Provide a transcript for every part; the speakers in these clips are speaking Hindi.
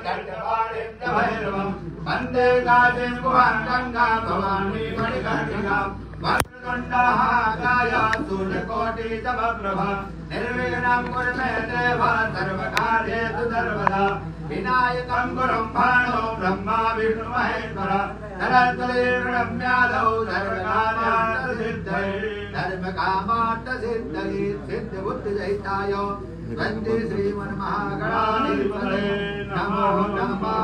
भैरवं वन्दे काशीं गुहां गंगा भवानी मणिकर्णिकां वक्रतुण्डः काय सूर्यकोटि समप्रभा निर्विघ्नं कुरु मे देव सर्वकार्येषु सर्वदा विनायकं गुरुं भाणो ब्रह्मा विष्णु महेश्वर धनञ्जलिर्नम्यादौ सर्वकार्यार्थसिद्धये धर्मकामार्थसिद्धये सिद्धबुद्धिसहिताय वन्दे श्रीमन्महागणाधिपतये नमो नमः।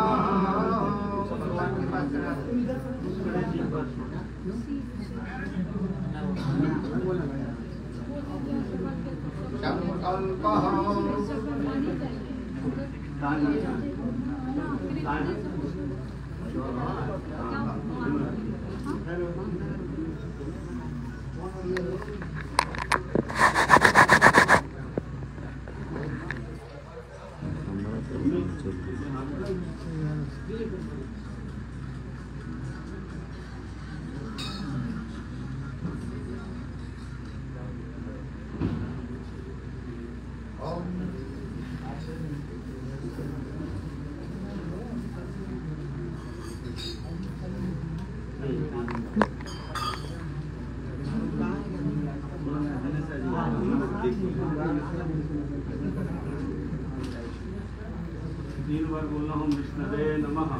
तीन बार बोलना हम विष्णवे नमः।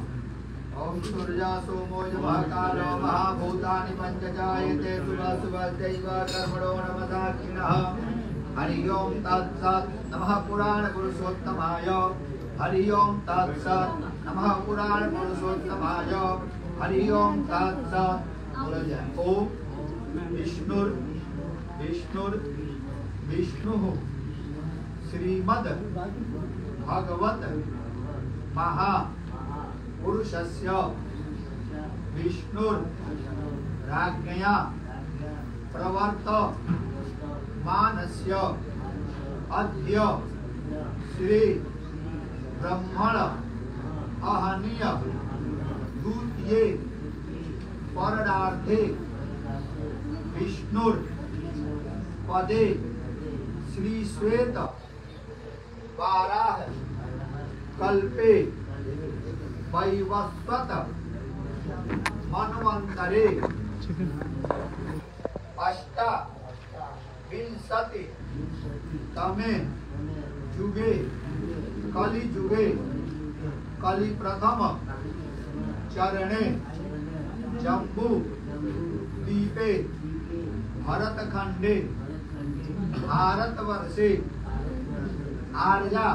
ओम सूर्या सोमो महाकालो महाभूतानि पंचजायते सुभासुभदैव कर्मणो नमदाक्षिणः। हरि ओम तत्सत् नमः पुराण पुरुषोत्तमाय। हरि ओम तत्सत् नमः पुराण पुरुषोत्तमाय। हरि ओम तत्सत्। ओम विष्णुर विष्णुर विष्णु श्रीमद् भगवत महापुरुषस्य विष्णुराज्ञया प्रवर्तमानस्य अद्य श्री ब्रह्मण अहनीय द्वितीये परडार्थे विष्णुर पदे श्री श्वेत वाराह कल्पे वैवस्वत मन्वन्तरे अष्टाविंशति तमे युगे कलि युगे कलि प्रथम चरणे जम्बू द्वीपे भरतखंडे भारतवर्षे आर्या